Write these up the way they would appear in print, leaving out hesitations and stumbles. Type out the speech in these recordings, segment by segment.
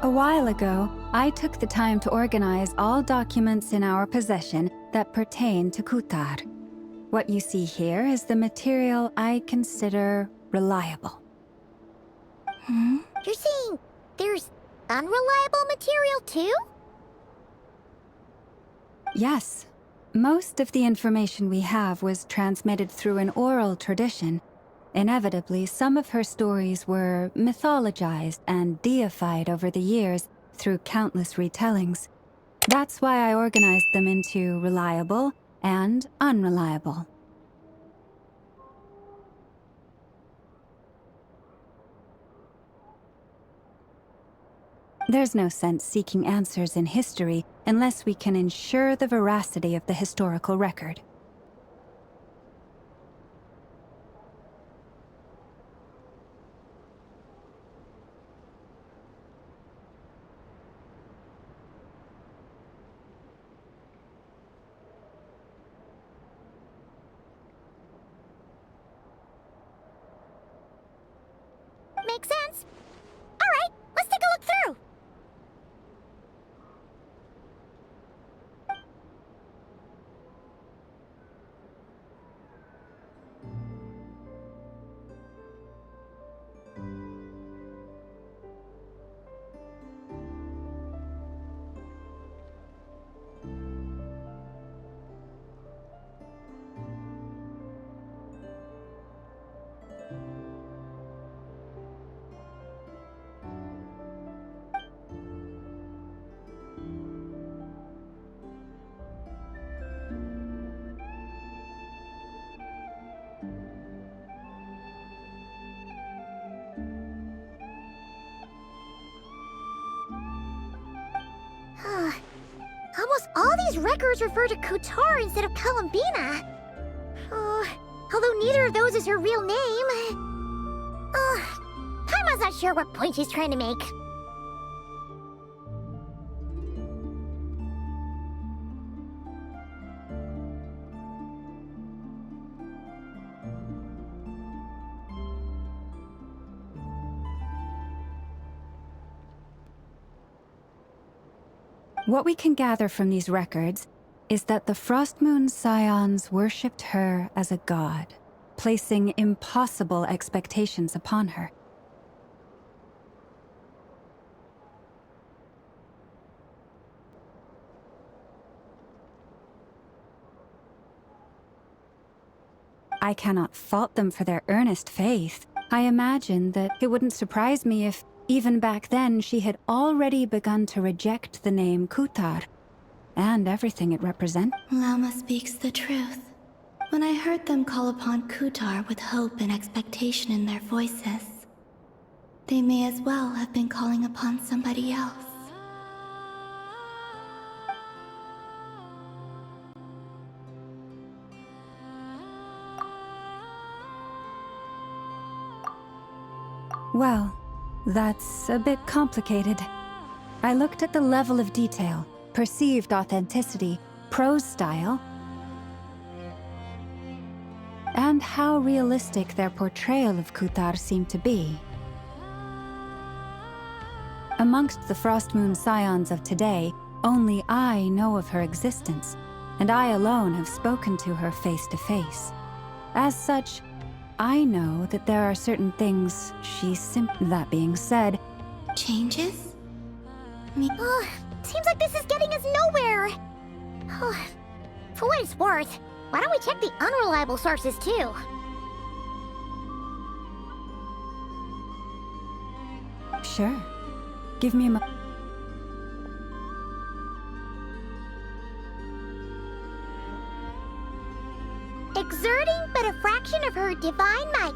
A while ago, I took the time to organize all documents in our possession that pertain to Kutar. What you see here is the material I consider reliable. You're saying there's unreliable material too? Yes. Most of the information we have was transmitted through an oral tradition. Inevitably, some of her stories were mythologized and deified over the years through countless retellings. That's why I organized them into reliable and unreliable. There's no sense seeking answers in history unless we can ensure the veracity of the historical record. Makes sense. All right, let's take a look through. Almost all these records refer to Kutar instead of Columbina. Although neither of those is her real name. Paimon's not sure what point she's trying to make. What we can gather from these records is that the Frost Moon Scions worshipped her as a god, placing impossible expectations upon her. I cannot fault them for their earnest faith. I imagine that it wouldn't surprise me if, even back then, she had already begun to reject the name Kutar and everything it represents. Lama speaks the truth. When I heard them call upon Kutar with hope and expectation in their voices, they may as well have been calling upon somebody else. Well, that's a bit complicated. I looked at the level of detail, perceived authenticity, prose style, and how realistic their portrayal of Kutar seemed to be. Amongst the Frost Moon Scions of today, only I know of her existence, and I alone have spoken to her face to face. As such, I know that there are certain things That being said... Changes? Seems like this is getting us nowhere. For what it's worth, why don't we check the unreliable sources too? Sure. Give me a moment. Exerting but a fraction of her divine might,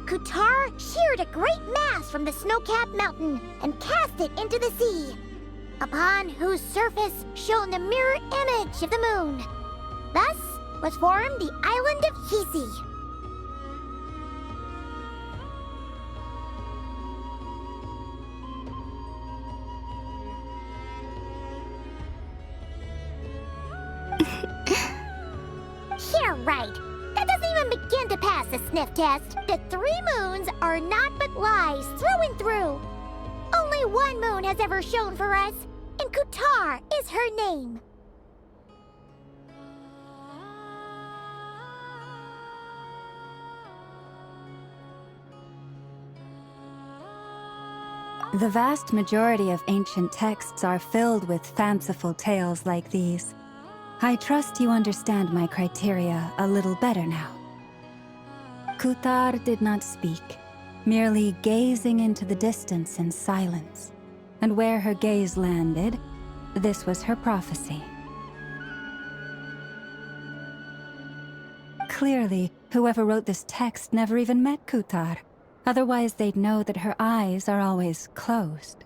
Kutar sheared a great mass from the snow-capped mountain and cast it into the sea, upon whose surface shone the mirror image of the moon. Thus was formed the island of Hisi. Yeah, right. That doesn't even begin to pass the sniff test. The 3 moons are not but lies through and through. Only one moon has ever shone for us, and Kutar is her name. The vast majority of ancient texts are filled with fanciful tales like these. I trust you understand my criteria a little better now. Kutar did not speak, merely gazing into the distance in silence. And where her gaze landed, this was her prophecy. Clearly, whoever wrote this text never even met Kutar. Otherwise, they'd know that her eyes are always closed.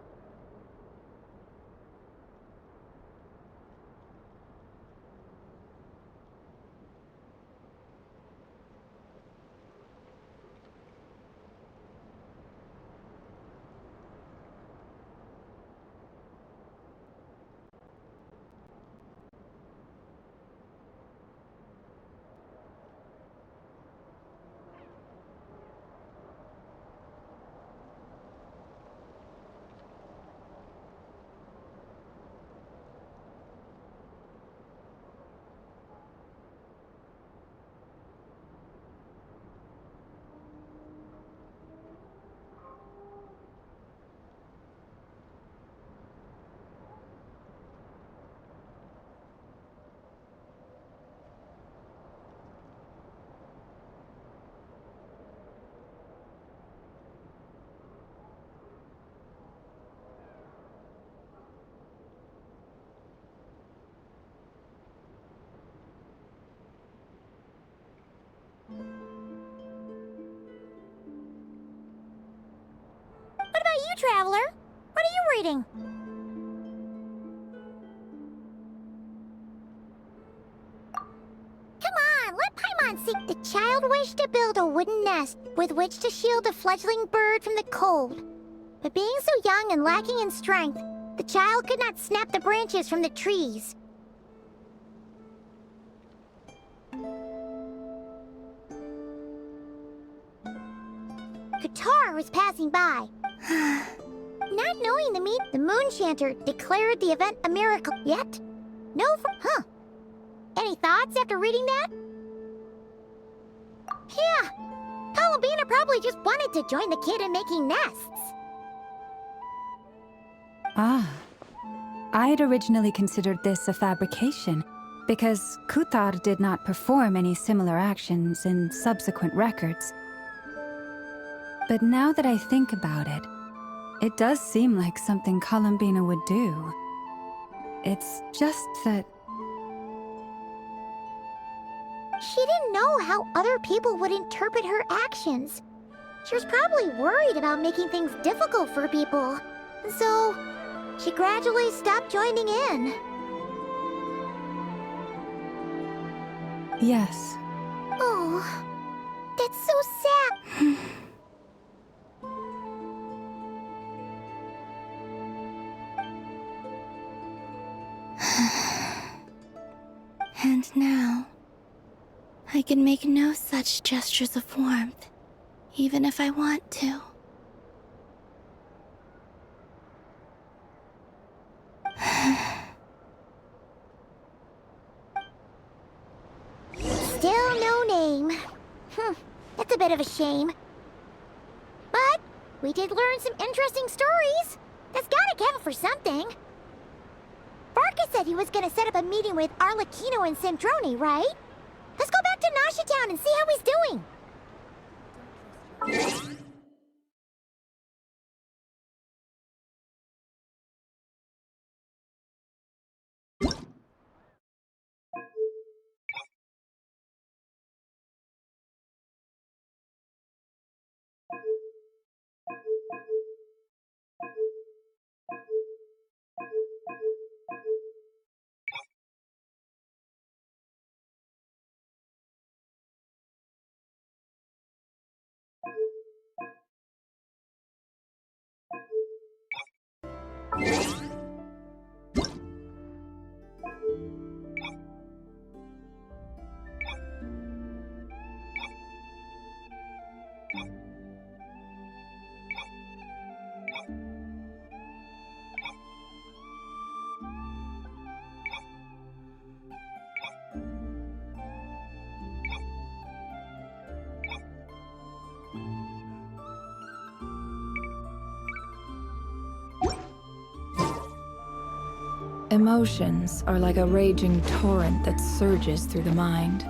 What about you, Traveler? What are you reading? Come on, let Paimon see. The child wished to build a wooden nest with which to shield a fledgling bird from the cold. But being so young and lacking in strength, the child could not snap the branches from the trees. Kutar was passing by. Not knowing the moon chanter declared the event a miracle. Yet, Any thoughts after reading that? Yeah, Columbina probably just wanted to join the kid in making nests. Ah. I'd originally considered this a fabrication, because Kutar did not perform any similar actions in subsequent records. But now that I think about it, it does seem like something Columbina would do. It's just that... She didn't know how other people would interpret her actions. She was probably worried about making things difficult for people. So, she gradually stopped joining in. Yes. Oh, that's so sad. And now, I can make no such gestures of warmth, even if I want to. Still no name. That's a bit of a shame. But we did learn some interesting stories. That's gotta count for something. Barca said he was gonna set up a meeting with Arlecchino and Sandrone, right? Let's go back to Nesta Town and see how he's doing. Emotions are like a raging torrent that surges through the mind.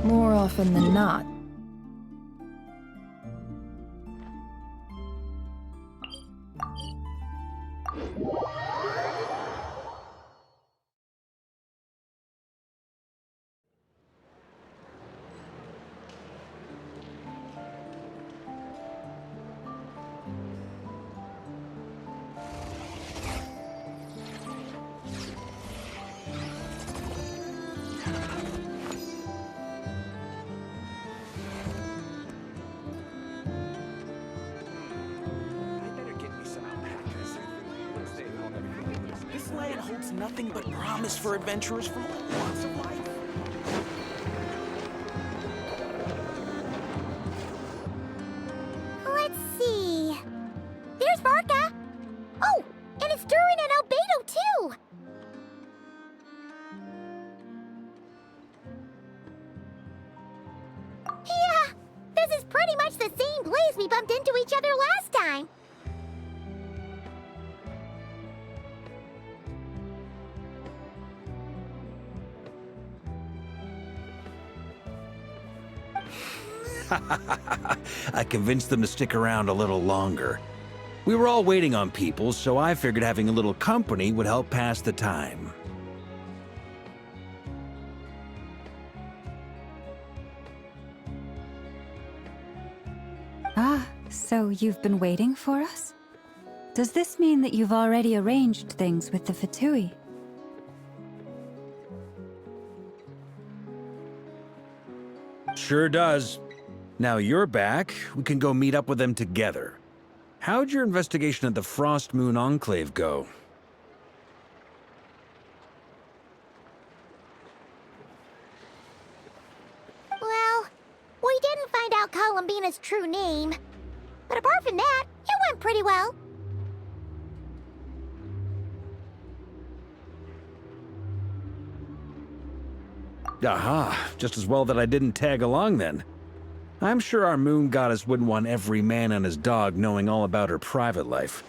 More often than not, This land holds nothing but promise for adventurers from all walks of life. Let's see. There's Varka. Oh, and it's Durin and Albedo too. Yeah, this is pretty much the same place we bumped into each other last time. I convinced them to stick around a little longer. We were all waiting on people, so I figured having a little company would help pass the time. Ah, so you've been waiting for us? Does this mean that you've already arranged things with the Fatui? Sure does. Now you're back, we can go meet up with them together. How'd your investigation at the Frost Moon Enclave go? Well, we didn't find out Columbina's true name. But apart from that, it went pretty well. Aha, just as well that I didn't tag along then. I'm sure our moon goddess wouldn't want every man and his dog knowing all about her private life.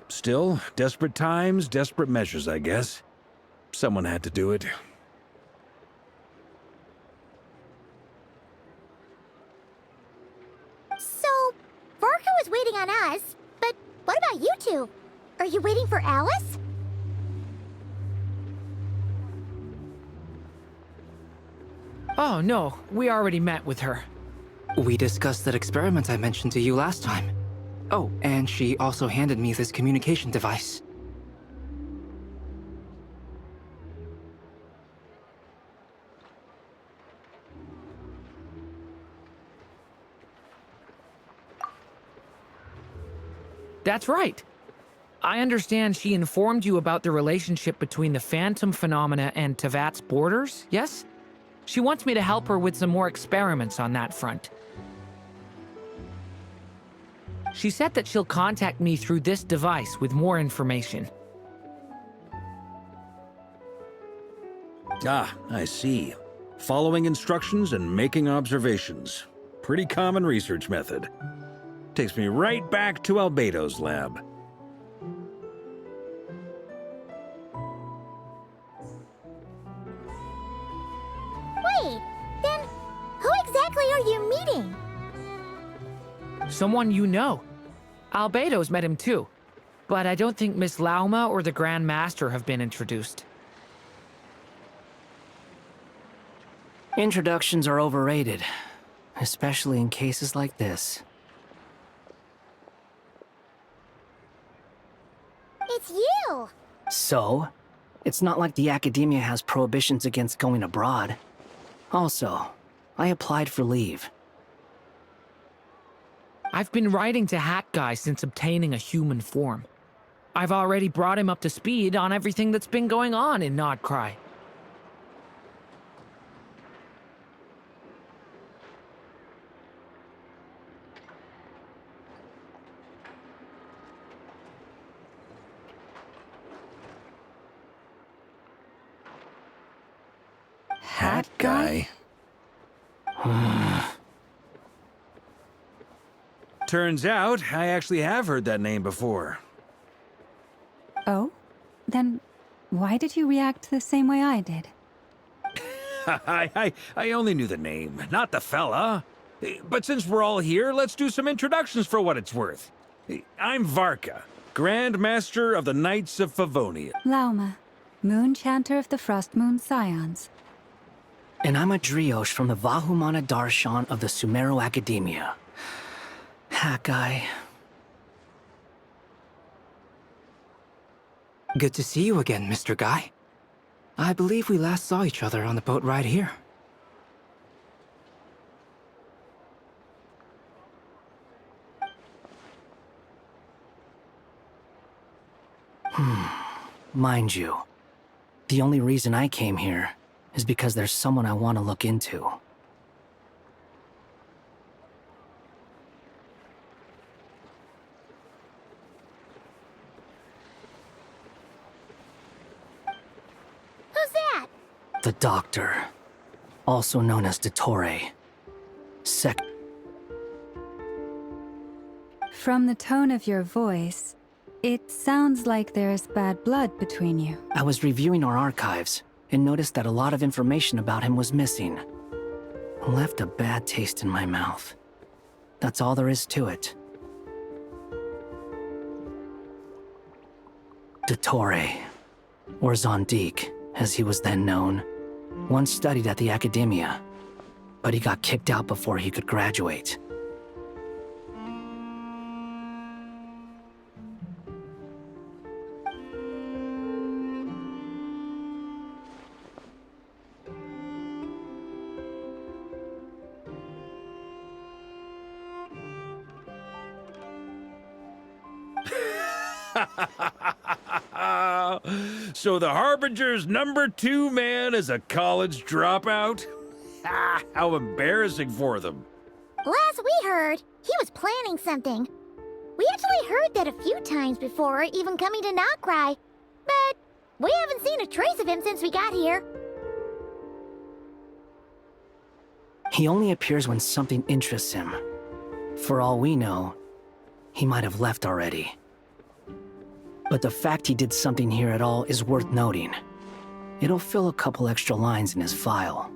Still, desperate times, desperate measures, I guess. Someone had to do it. So, Varka was waiting on us, but what about you two? Are you waiting for Alice? Oh, no. We already met with her. We discussed that experiment I mentioned to you last time. Oh, and she also handed me this communication device. That's right. I understand she informed you about the relationship between the phantom phenomena and Tevat's borders, yes? She wants me to help her with some more experiments on that front. She said that she'll contact me through this device with more information. Ah, I see. Following instructions and making observations. Pretty common research method. Takes me right back to Albedo's lab. Wait, then who exactly are you meeting? Someone you know. Albedo's met him too. But I don't think Miss Lauma or the Grand Master have been introduced. Introductions are overrated, especially in cases like this. It's you! So? It's not like the academia has prohibitions against going abroad. Also, I applied for leave. I've been writing to Hat Guy since obtaining a human form. I've already brought him up to speed on everything that's been going on in Nodcry. Hat guy? Turns out, I actually have heard that name before. Oh? Then Why did you react the same way I did? I only knew the name, not the fella. But since we're all here, let's do some introductions for what it's worth. I'm Varka, Grand Master of the Knights of Favonia. Lauma, Moon Chanter of the Frost Moon Scions. And I'm a Driosh from the Vahumana Darshan of the Sumeru Academia. Hakai. Good to see you again, Mr. Guy. I believe we last saw each other on the boat ride here. Mind you, the only reason I came here is because there's someone I want to look into. Who's that? The Doctor, also known as Dottore. From the tone of your voice, it sounds like there's bad blood between you. I was reviewing our archives and noticed that a lot of information about him was missing. Left a bad taste in my mouth. That's all there is to it. Dottore, or Zondique, as he was then known, once studied at the Academia, but he got kicked out before he could graduate. So the Harbinger's #2 man is a college dropout? How embarrassing for them. Last we heard, he was planning something. We actually heard that a few times before, even coming to Nokrai. But we haven't seen a trace of him since we got here. He only appears when something interests him. For all we know, he might have left already. But the fact he did something here at all is worth noting. It'll fill a couple extra lines in his file.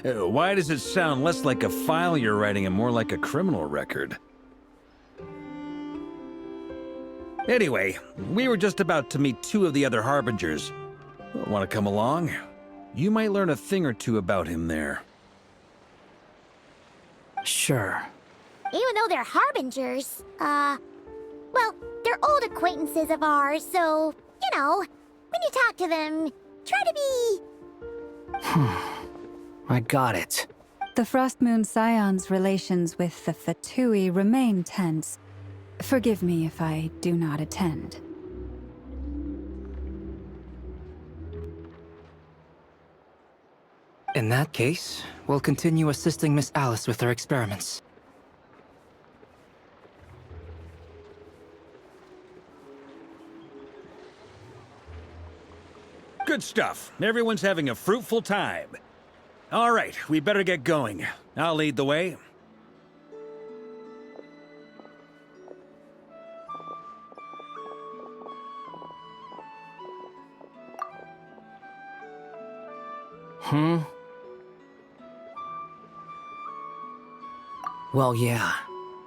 Why does it sound less like a file you're writing and more like a criminal record? Anyway, we were just about to meet 2 of the other Harbingers. Want to come along? You might learn a thing or two about him there. Sure. Even though they're Harbingers, well, they're old acquaintances of ours, so, you know, when you talk to them, try to be... I got it. The Frost Moon Scions' relations with the Fatui remain tense. Forgive me if I do not attend. In that case, we'll continue assisting Miss Alice with her experiments. Good stuff. Everyone's having a fruitful time. All right, we better get going. I'll lead the way. Well, yeah,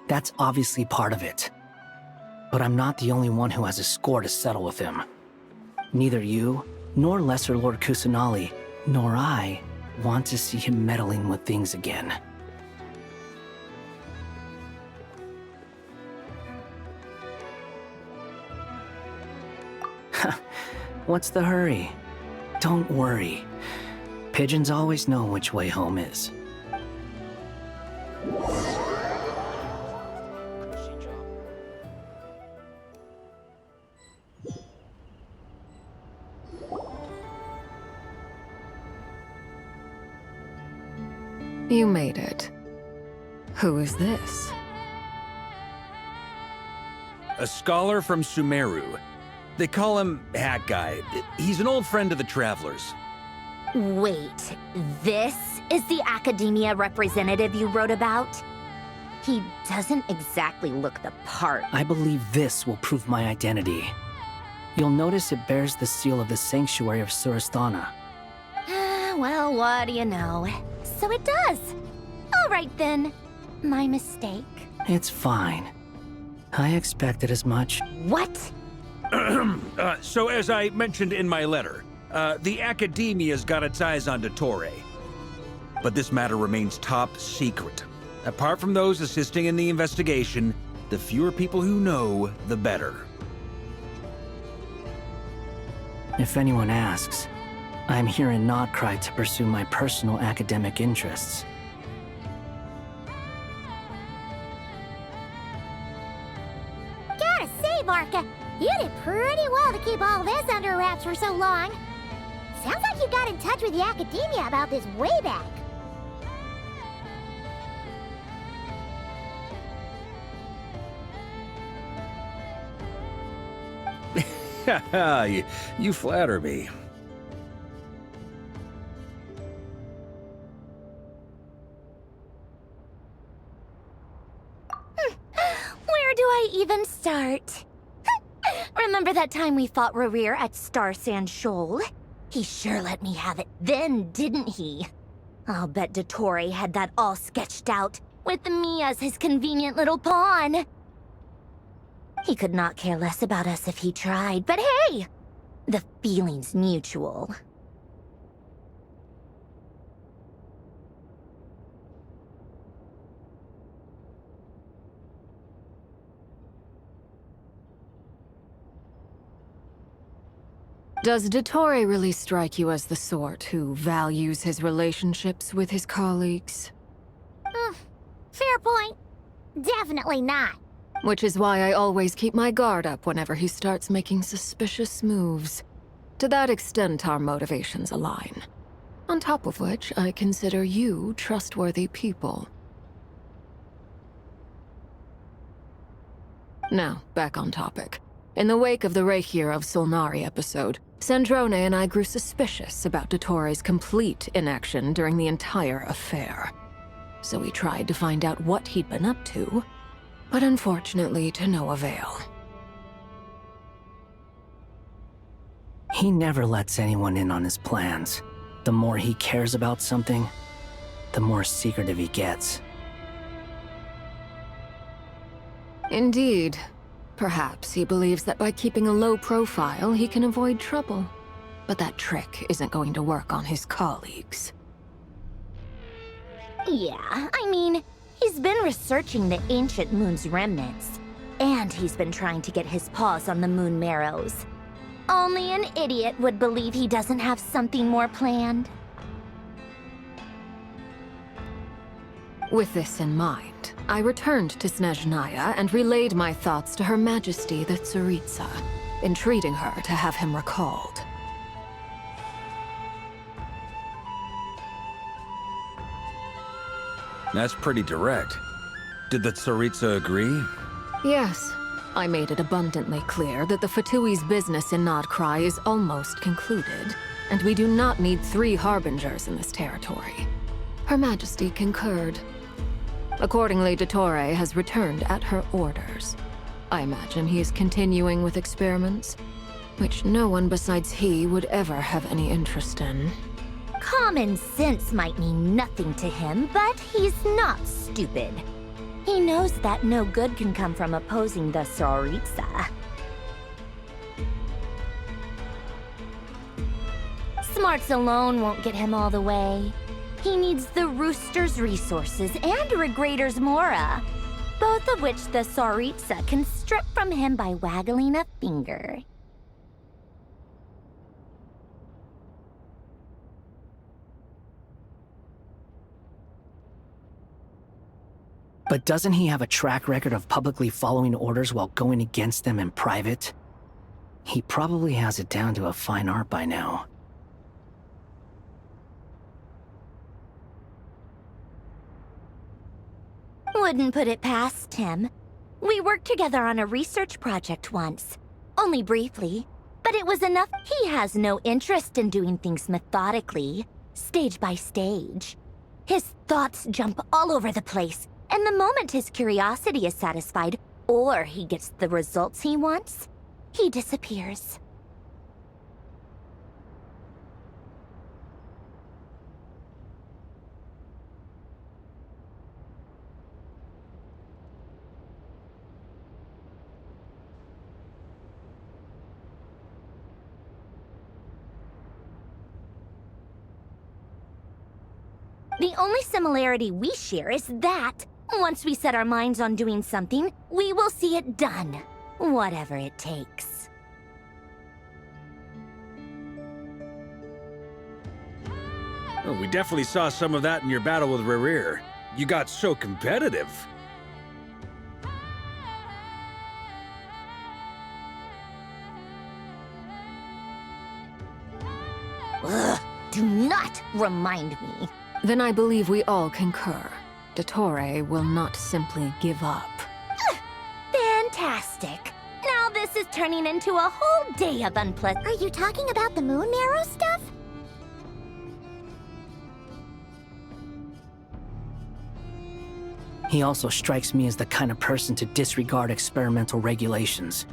that's obviously part of it. But I'm not the only one who has a score to settle with him. Neither you, nor Lesser Lord Kusanali, nor I want to see him meddling with things again. What's the hurry? Don't worry. Pigeons always know which way home is. You made it. Who is this? A scholar from Sumeru. They call him Hat Guy. He's an old friend of the Travelers. Wait, this is the Academia representative you wrote about? He doesn't exactly look the part. I believe this will prove my identity. You'll notice it bears the seal of the Sanctuary of Surasthana. Well, what do you know? So it does. All right then. My mistake. It's fine. I expected as much. What? So as I mentioned in my letter, the Academia's got its eyes on Dottore. But this matter remains top secret. Apart from those assisting in the investigation, the fewer people who know, the better. If anyone asks, I'm here in Nordkreis to pursue my personal academic interests. Gotta say, Barca, you did pretty well to keep all this under wraps for so long. Sounds like you got in touch with the Academia about this way back. Haha, you flatter me. Where do I even start? Remember that time we fought Rerir at Star Sand Shoal? He sure let me have it then, didn't he? I'll bet Dottore had that all sketched out, with me as his convenient little pawn. He could not care less about us if he tried, but hey! The feeling's mutual. Does Dottore really strike you as the sort who values his relationships with his colleagues? Fair point. Definitely not. Which is why I always keep my guard up whenever he starts making suspicious moves. To that extent, our motivations align. On top of which, I consider you trustworthy people. Now, back on topic. In the wake of the Reikir of Solnari episode, Sandrone and I grew suspicious about Dottore's complete inaction during the entire affair. So we tried to find out what he'd been up to, but unfortunately to no avail. He never lets anyone in on his plans. The more he cares about something, the more secretive he gets. Indeed. Perhaps he believes that by keeping a low profile, he can avoid trouble. But that trick isn't going to work on his colleagues. Yeah, I mean, he's been researching the ancient moon's remnants. And he's been trying to get his paws on the moon marrows. Only an idiot would believe he doesn't have something more planned. With this in mind, I returned to Snezhnaya and relayed my thoughts to Her Majesty the Tsaritsa, entreating her to have him recalled. That's pretty direct. Did the Tsaritsa agree? Yes. I made it abundantly clear that the Fatui's business in Nordkreis is almost concluded, and we do not need 3 harbingers in this territory. Her Majesty concurred. Accordingly, Dottore has returned at her orders. I imagine he is continuing with experiments, which no one besides he would ever have any interest in. Common sense might mean nothing to him, but he's not stupid. He knows that no good can come from opposing the Tsaritsa. Smarts alone won't get him all the way. He needs the Rooster's resources and Regrator's Mora, both of which the Tsaritsa can strip from him by waggling a finger. But doesn't he have a track record of publicly following orders while going against them in private? He probably has it down to a fine art by now. Wouldn't put it past him. We worked together on a research project once. Only briefly, but it was enough. He has no interest in doing things methodically, stage by stage. His thoughts jump all over the place, And the moment his curiosity is satisfied, or he gets the results he wants, he disappears. The only similarity we share is that, once we set our minds on doing something, we will see it done, whatever it takes. Oh, we definitely saw some of that in your battle with Rerir. You got so competitive. Ugh, do not remind me. Then I believe we all concur. Dottore will not simply give up. Fantastic. Now this is turning into a whole day of unpleasant. Are you talking about the moon marrow stuff? He also strikes me as the kind of person to disregard experimental regulations,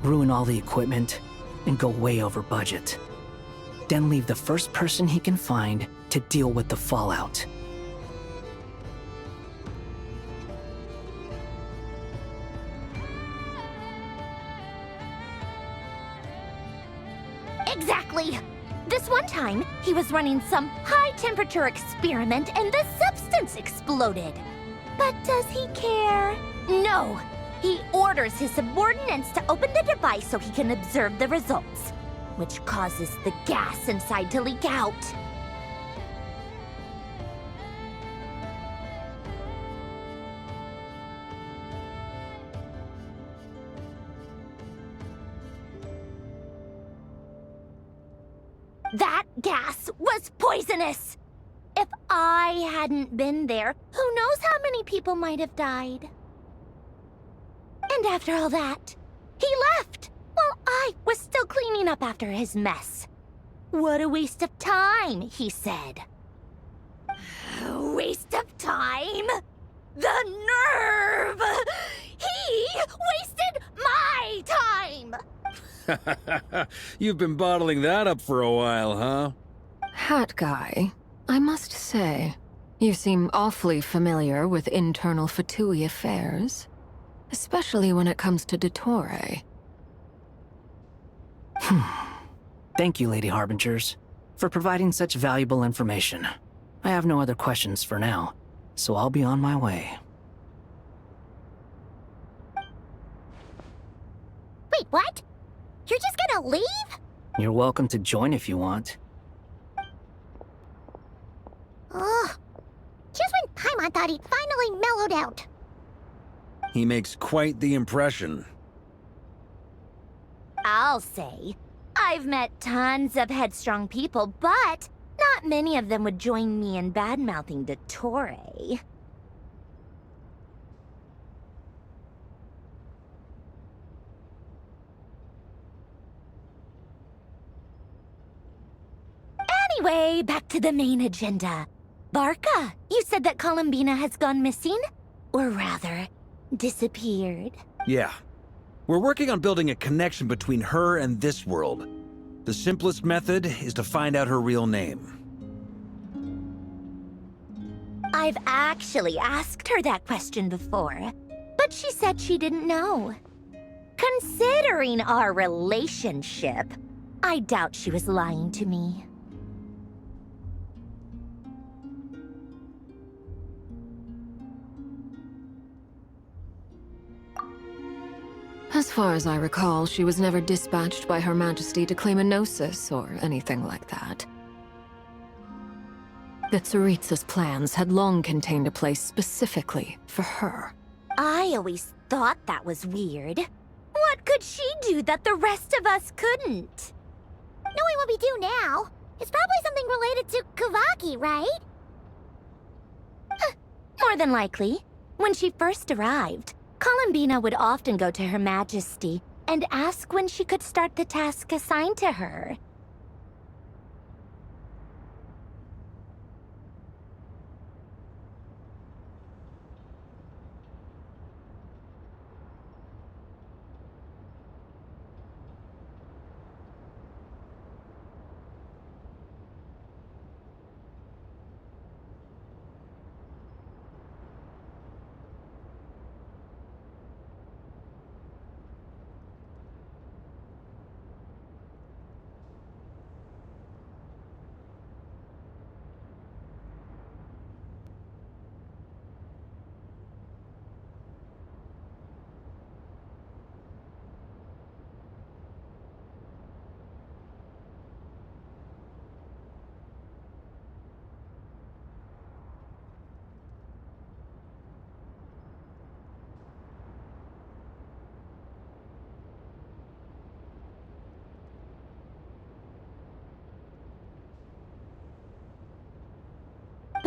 ruin all the equipment, and go way over budget. Then leave the first person he can find to deal with the fallout. Exactly! This one time, he was running some high-temperature experiment and the substance exploded. But does he care? No! He orders his subordinates to open the device so he can observe the results, which causes the gas inside to leak out. That gas was poisonous! If I hadn't been there, who knows how many people might have died? And after all that, he left, while I was still cleaning up after his mess. What a waste of time, he said. Waste of time? The nerve! He wasted my time! You've been bottling that up for a while, huh? Hat guy, I must say, you seem awfully familiar with internal Fatui affairs. Especially when it comes to Dottore. Thank you, Lady Harbingers, for providing such valuable information. I have no other questions for now, so I'll be on my way. Wait, what? You're just gonna leave? You're welcome to join if you want. Ugh. Just when Paimon thought he'd finally mellowed out. He makes quite the impression. I'll say. I've met tons of headstrong people, but not many of them would join me in bad-mouthing Dottore. Anyway, back to the main agenda. Barca, you said that Columbina has gone missing? Or rather, disappeared. Yeah. We're working on building a connection between her and this world. The simplest method is to find out her real name. I've actually asked her that question before, but she said she didn't know. Considering our relationship, I doubt she was lying to me. As far as I recall, she was never dispatched by Her Majesty to claim a gnosis or anything like that. The Tsaritsa's plans had long contained a place specifically for her. I always thought that was weird. What could she do that the rest of us couldn't? Knowing what we do now, it's probably something related to Kavaki, right? More than likely. When she first arrived, Columbina would often go to Her Majesty and ask when she could start the task assigned to her.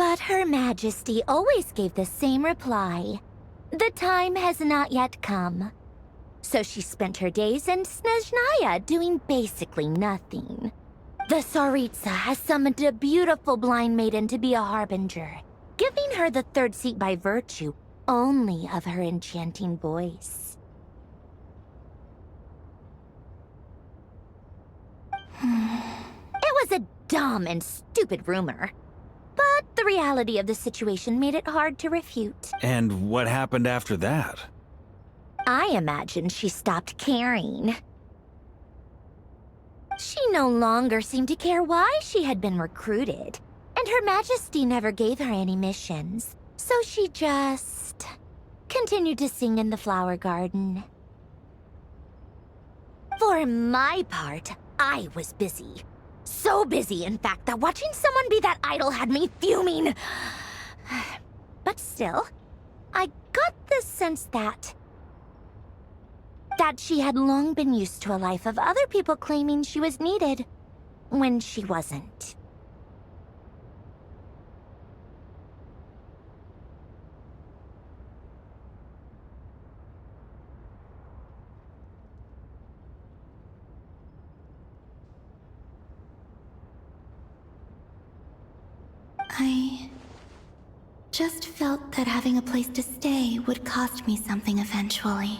But Her Majesty always gave the same reply. The time has not yet come. So she spent her days in Snezhnaya doing basically nothing. The Tsaritsa has summoned a beautiful blind maiden to be a harbinger, giving her the third seat by virtue only of her enchanting voice. It was a dumb and stupid rumor, but the reality of the situation made it hard to refute. And what happened after that? I imagine she stopped caring. She no longer seemed to care why she had been recruited, and Her Majesty never gave her any missions, so she just continued to sing in the flower garden. For my part, I was busy. So busy, in fact, that watching someone be that idol had me fuming. But still, I got the sense that she had long been used to a life of other people claiming she was needed when she wasn't. I just felt that having a place to stay would cost me something eventually.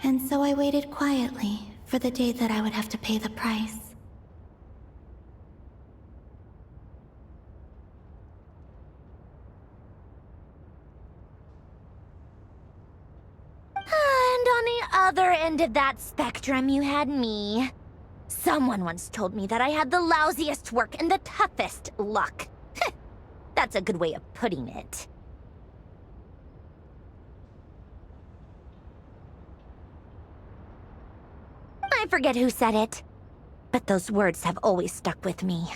And so I waited quietly for the day that I would have to pay the price. And on the other end of that spectrum, you had me. Someone once told me that I had the lousiest work and the toughest luck. That's a good way of putting it. I forget who said it, but those words have always stuck with me.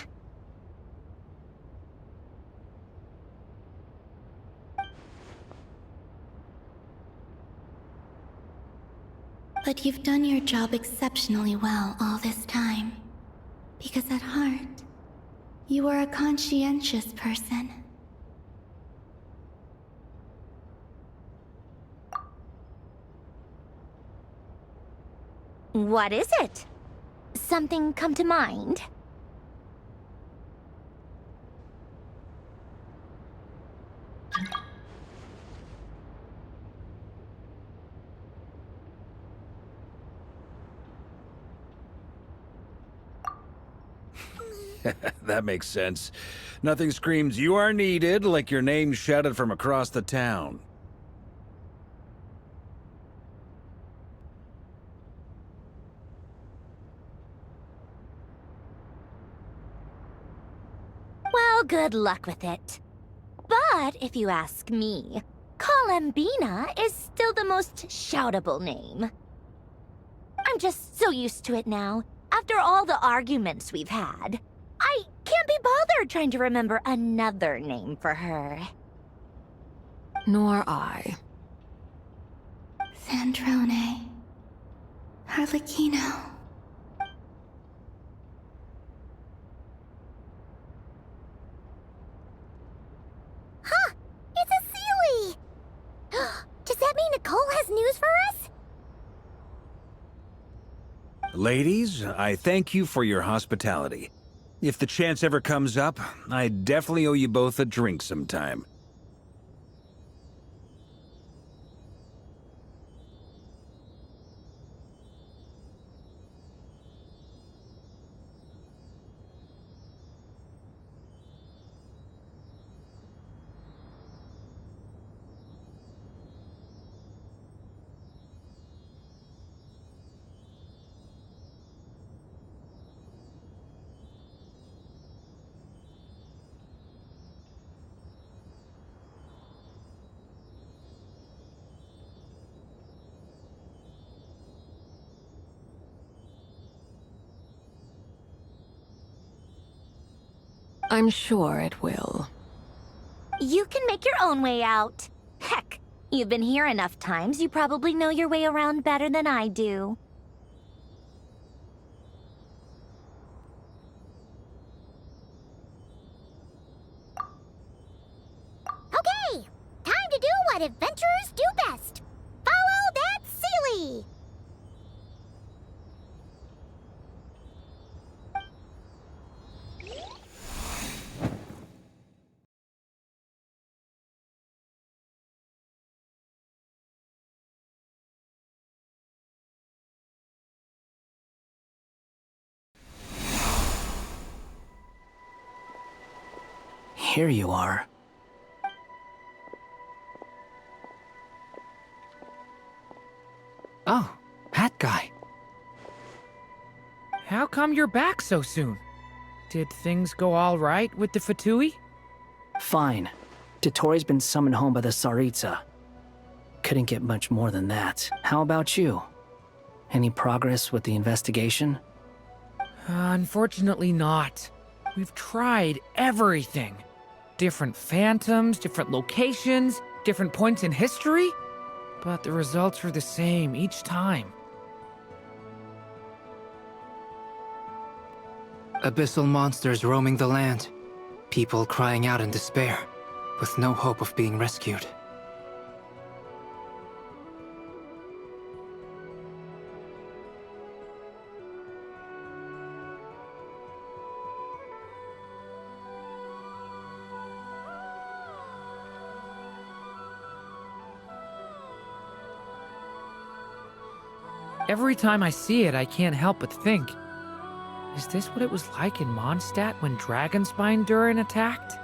But you've done your job exceptionally well all this time. Because at heart, you are a conscientious person. What is it? Something come to mind? That makes sense. Nothing screams "you are needed" like your name shouted from across the town. Well, good luck with it. But if you ask me, Kalambina is still the most shoutable name. I'm just so used to it now, after all the arguments we've had. I can't be bothered trying to remember another name for her. Nor I. Sandrone. Harlequino. Huh! It's a Sealy! Does that mean Nicole has news for us? Ladies, I thank you for your hospitality. If the chance ever comes up, I definitely owe you both a drink sometime. I'm sure it will. You can make your own way out. Heck, you've been here enough times, you probably know your way around better than I do. adventurers do best. Follow that Sealy! Here you are. Oh, hat guy. How come you're back so soon? Did things go all right with the Fatui? Fine. Dotori's been summoned home by the Tsaritsa. Couldn't get much more than that. How about you? Any progress with the investigation? Unfortunately not. We've tried everything. Different phantoms, different locations, different points in history. But the results were the same each time. Abyssal monsters roaming the land. People crying out in despair, with no hope of being rescued. Every time I see it, I can't help but think, is this what it was like in Mondstadt when Dragonspine Durin attacked?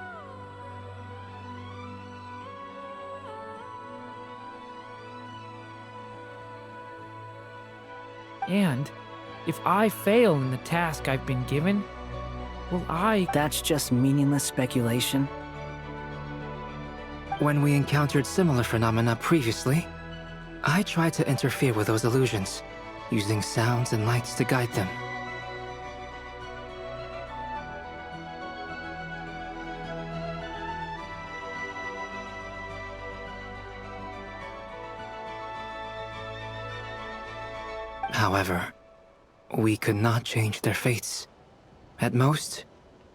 And if I fail in the task I've been given, will I... That's just meaningless speculation. When we encountered similar phenomena previously, I tried to interfere with those illusions, using sounds and lights to guide them. However, we could not change their fates. At most,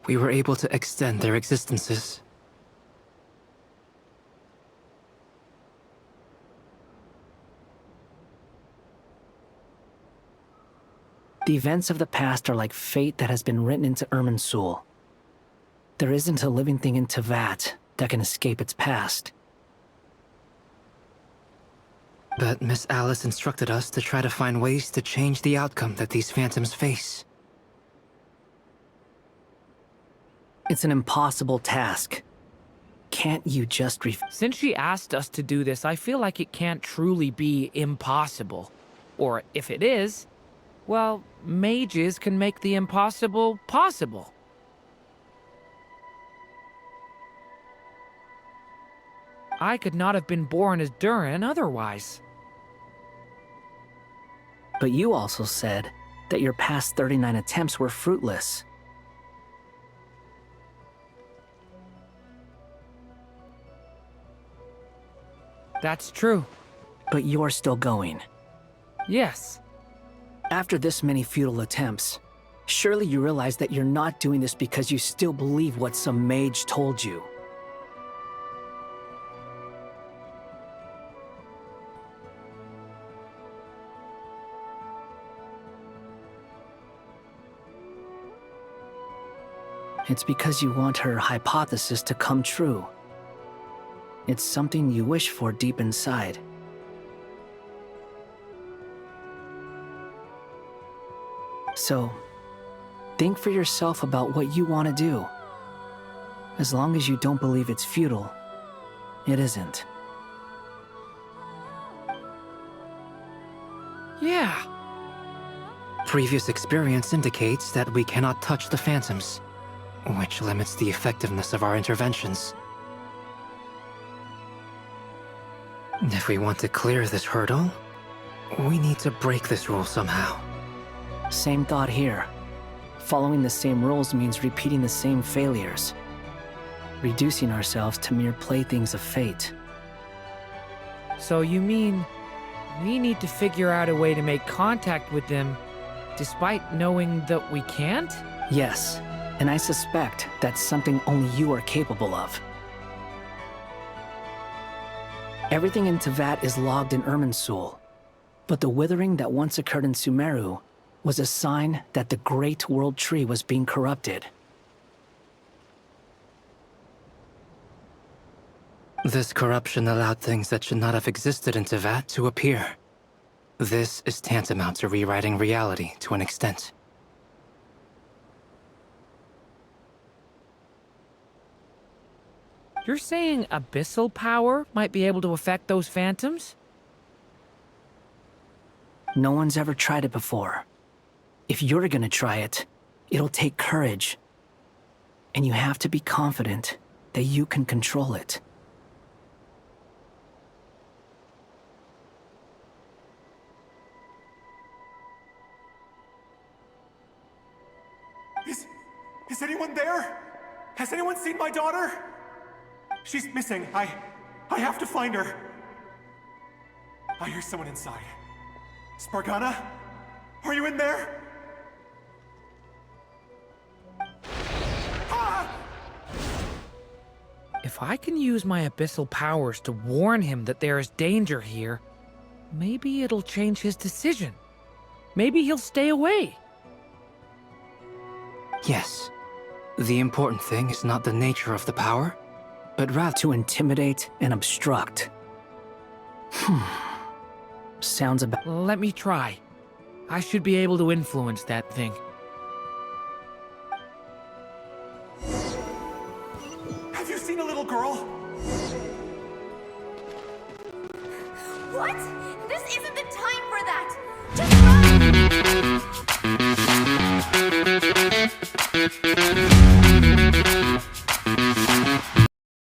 we were able to extend their existences. The events of the past are like fate that has been written into Irminsul. There isn't a living thing in Teyvat that can escape its past. But Miss Alice instructed us to try to find ways to change the outcome that these phantoms face. It's an impossible task. Can't you just Since she asked us to do this, I feel like it can't truly be impossible. Or if it is, well, mages can make the impossible possible. I could not have been born as Durin otherwise. But you also said that your past 39 attempts were fruitless. That's true. But you're still going. Yes. After this many futile attempts, surely you realize that you're not doing this because you still believe what some mage told you. It's because you want her hypothesis to come true. It's something you wish for deep inside. So, think for yourself about what you want to do. As long as you don't believe it's futile, it isn't. Yeah. Previous experience indicates that we cannot touch the phantoms, which limits the effectiveness of our interventions. If we want to clear this hurdle, we need to break this rule somehow. Same thought here. Following the same rules means repeating the same failures. Reducing ourselves to mere playthings of fate. So you mean we need to figure out a way to make contact with them despite knowing that we can't? Yes, and I suspect that's something only you are capable of. Everything in Tevat is logged in Irminsul, but the withering that once occurred in Sumeru was a sign that the Great World Tree was being corrupted. This corruption allowed things that should not have existed in Tevat to appear. This is tantamount to rewriting reality to an extent. You're saying abyssal power might be able to affect those phantoms? No one's ever tried it before. If you're gonna try it, it'll take courage. And you have to be confident that you can control it. Is anyone there? Has anyone seen my daughter? She's missing. I have to find her. I hear someone inside. Spargana? Are you in there? Ah! If I can use my abyssal powers to warn him that there is danger here, maybe it'll change his decision. Maybe he'll stay away. Yes. The important thing is not the nature of the power, but rather To intimidate and obstruct. Sounds about... Let me try. I should be able to influence that thing. Have you seen a little girl? What? This isn't the time for that! Just